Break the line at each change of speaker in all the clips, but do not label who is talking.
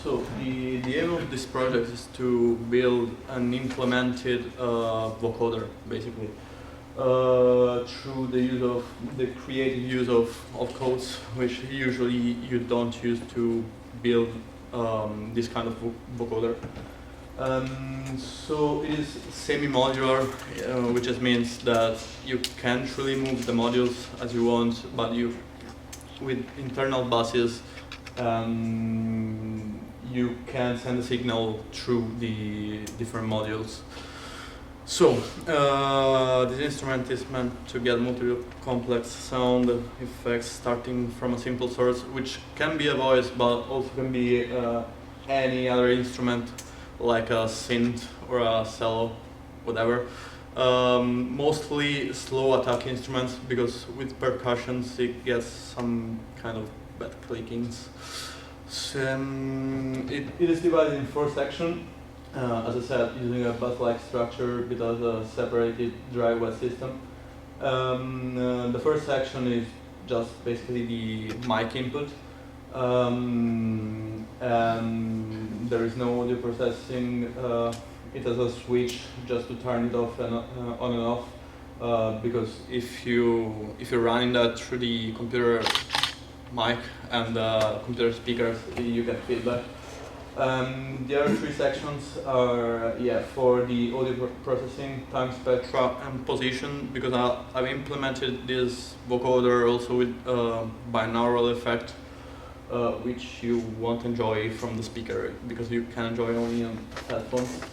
So the aim of this project is to build an implemented vocoder, basically, through the creative use of codes, which usually you don't use to build this kind of vocoder. So it is semi-modular, which just means that you can't really move the modules as you want, but with internal buses, you can send a signal through the different modules. So this instrument is meant to get multi-complex sound effects starting from a simple source, which can be a voice, but also can be any other instrument, like a synth or a cello, whatever. Mostly slow attack instruments, because with percussions it gets some kind of bad clickings. So, it is divided in 4 sections, as I said, using a bus-like structure with a separated dry wet system. The first section is just basically the mic input, and there is no audio processing. It has a switch just to turn it off and on and off, because if you're running that through the computer mic and computer speakers, you get feedback. The other 3 sections are for the audio processing, time, spectra, and position, because I've implemented this vocoder also with binaural effect, which you won't enjoy from the speaker, because you can enjoy only on headphones.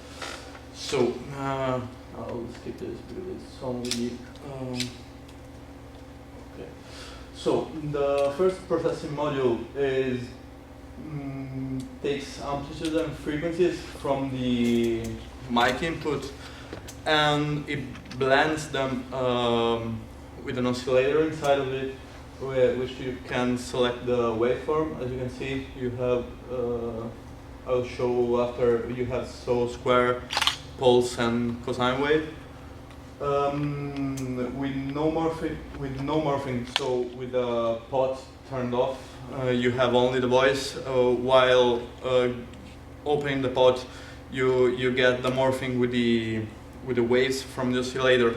So I'll skip this because it's only okay. So the first processing module takes amplitudes and frequencies from the mic input, and it blends them with an oscillator inside of it, which you can select the waveform. As you can see, you have I'll show after, you have square, pulse, and cosine wave. With no morphing, so with the pot turned off, you have only the voice. While opening the pot, you get the morphing with the waves from the oscillator.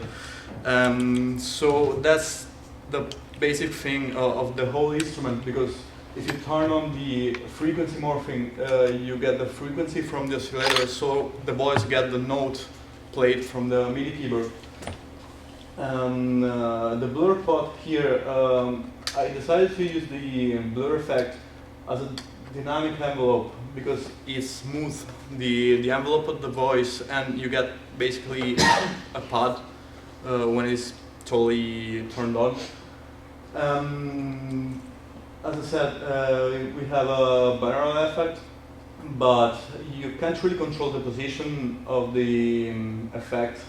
So that's the basic thing of the whole instrument, because if you turn on the frequency morphing, you get the frequency from the oscillator, so the voice get the note played from the MIDI keyboard. The blur pot here, I decided to use the blur effect as a dynamic envelope, because it smooths the envelope of the voice, and you get basically a pad when it's totally turned on. As I said, we have a binaural effect, but you can't really control the position of the effect,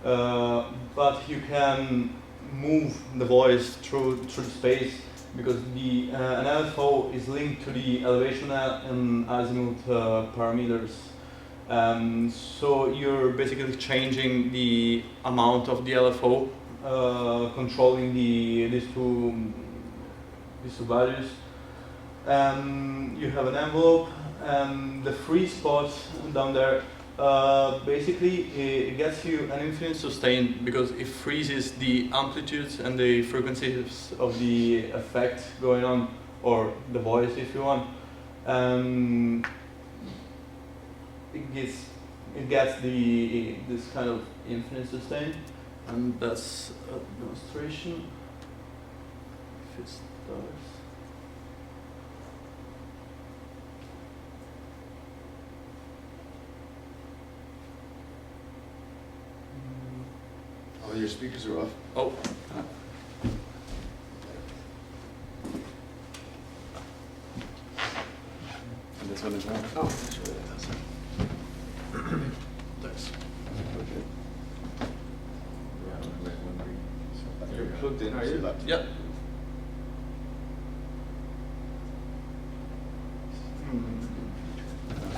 but you can move the voice through space, because the an LFO is linked to the elevation and azimuth parameters. So you're basically changing the amount of the LFO, controlling these two values. You have an envelope, and the free spot down there, basically it gets you an infinite sustain, because it freezes the amplitudes and the frequencies of the effect going on, or the voice if you want. It gets this kind of infinite sustain, and that's a demonstration. If it starts.
Oh, your speakers are off.
Oh.
And this one is on? Oh, sure it does.
Thanks.
You're plugged in, are you?
Yep.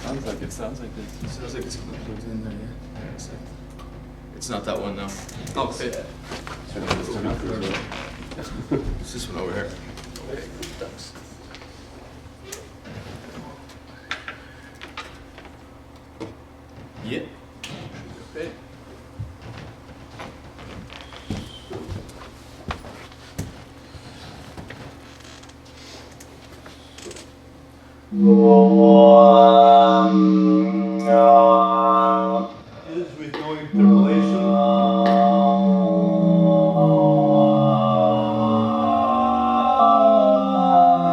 Sounds like this.
It sounds like it's plugged in there, yeah.
Exactly.
It's not that one now. Oh, okay. It's this one over here. Okay, thanks.
Yeah.
Okay. This is with no interpolation.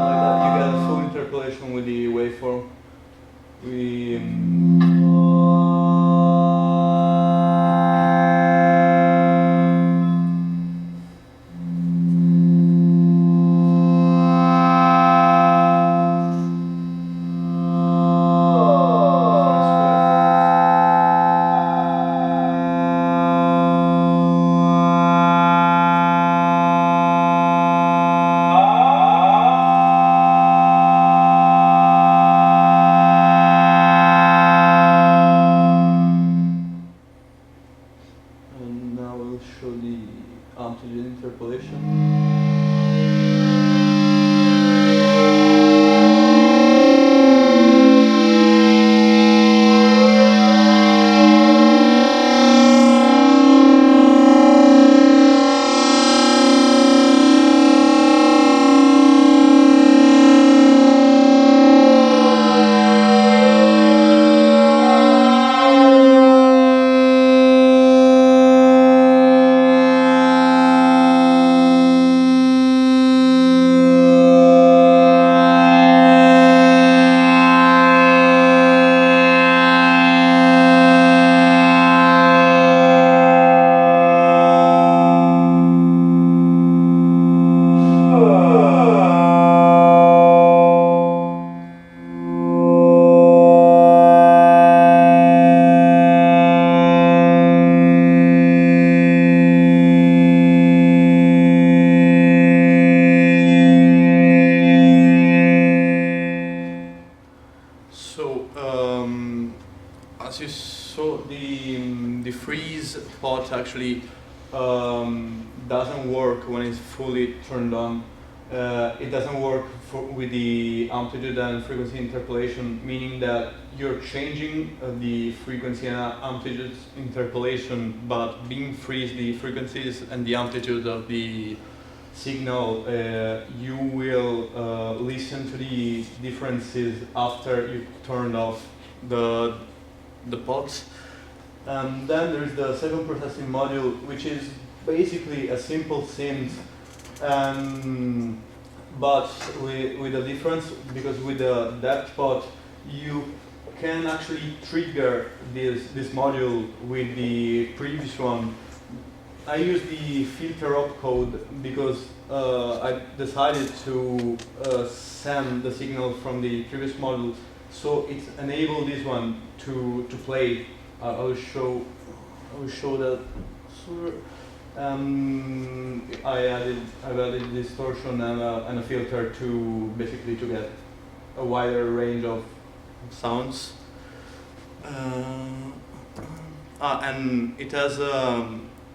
Like that, you get a full interpolation with the waveform. We and now we'll show the amplitude interpolation. So, as you saw, the freeze pot actually doesn't work when it's fully turned on. It doesn't work with the amplitude and frequency interpolation, meaning that you're changing the frequency and amplitude interpolation, but being freeze the frequencies and the amplitude of the signal, you will listen to the differences after you turn off the pots. And then there's the second processing module, which is basically a simple synth, but with a difference, because with the depth pot you can actually trigger this module with the previous one. I use the filter opcode because I decided to send the signal from the previous module, so it enabled this one to play. I will show that. I've added distortion and a filter to basically to get a wider range of sounds. And it has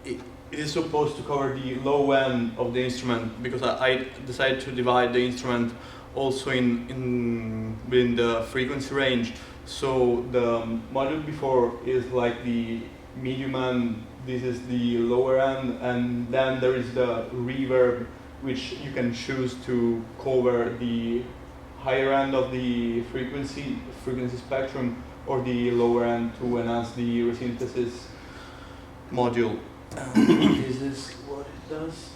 it is supposed to cover the low end of the instrument, because I decided to divide the instrument also within the frequency range. So the module before is like the medium end, this is the lower end, and then there is the reverb, which you can choose to cover the higher end of the frequency spectrum, or the lower end to enhance the resynthesis module. This is what it does.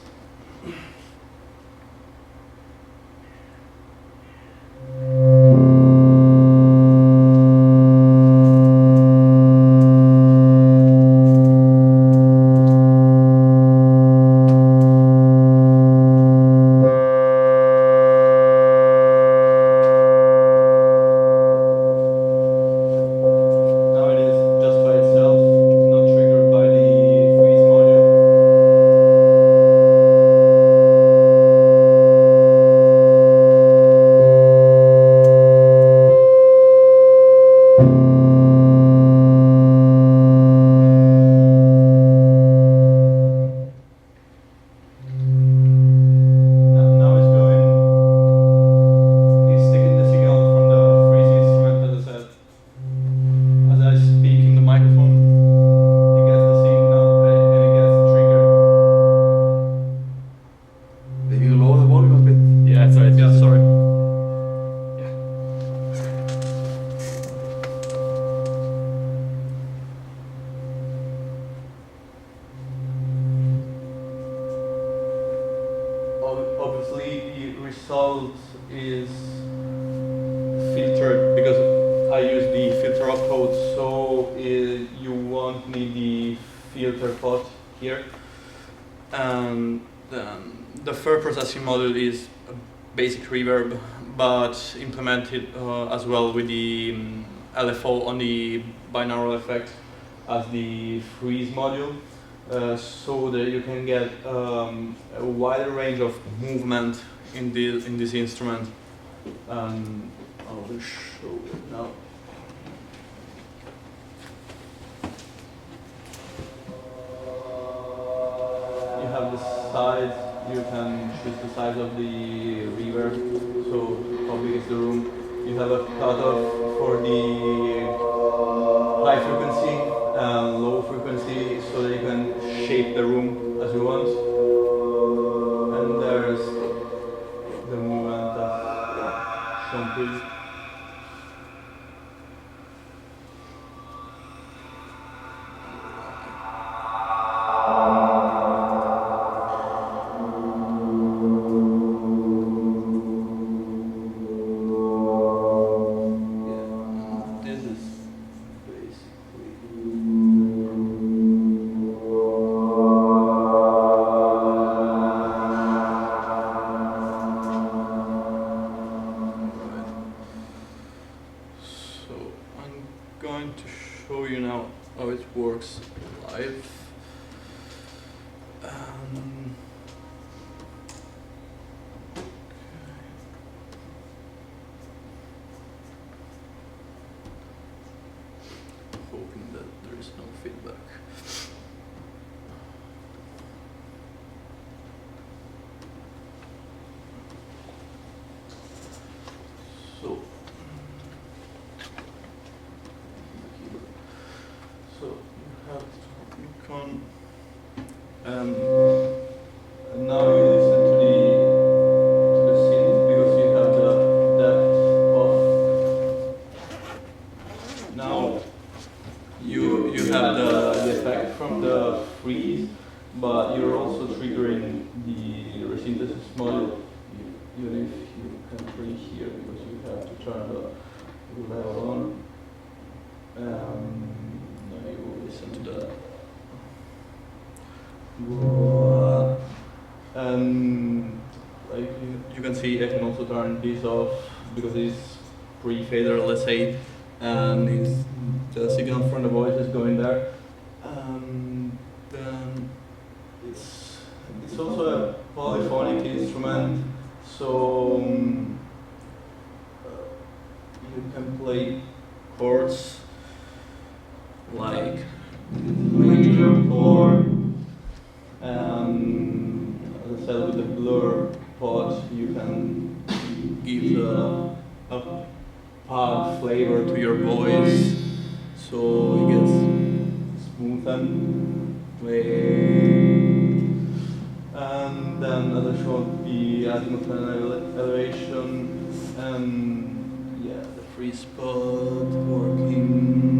result is filtered because I use the filter opcode, so you won't need the filter pot here. And then the fur processing module is a basic reverb, but implemented as well with the LFO on the binaural effect as the freeze module, so that you can get a wider range of movement in this instrument. I will show it now. You have the size. You can choose the size of the reverb. So how big is the room? You have a cutoff for the high frequency and low frequency, so that you can shape the room as you want. And there's the movement that's shown here. Going to show you now how it works live. Hoping that there is no feedback. So you have to click on, and now you listen to the synth because you have the depth off. Now you have the effect from the freeze, but you're also triggering the resynthesis module. Even if you can't really hear because you have to turn the level on. Listen to that. Like you can see, I can also turn this off because it's pre-fader, let's say, and it's the signal from the voice is going there. Then it's also a polyphonic instrument, so you can play chords like major chord, and as I said, with the blur pot you can give a pop flavor to your voice, so it gets smoothened. And then as I showed, the azimuth and elevation, and yeah, the free spot working.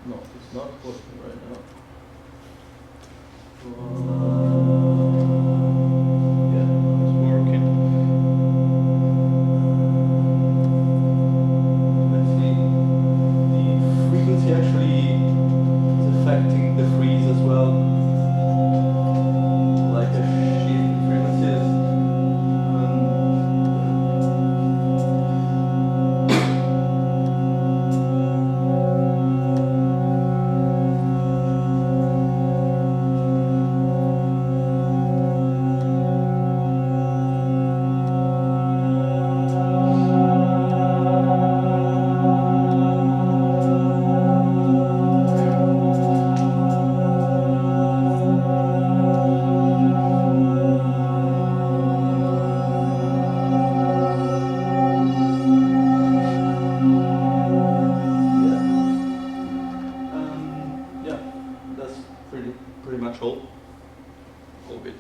No, it's not working right now. Yeah, it's working. Let's see. The frequency actually is affecting the freeze as well. Like a shift in frequencies. Pretty much all good.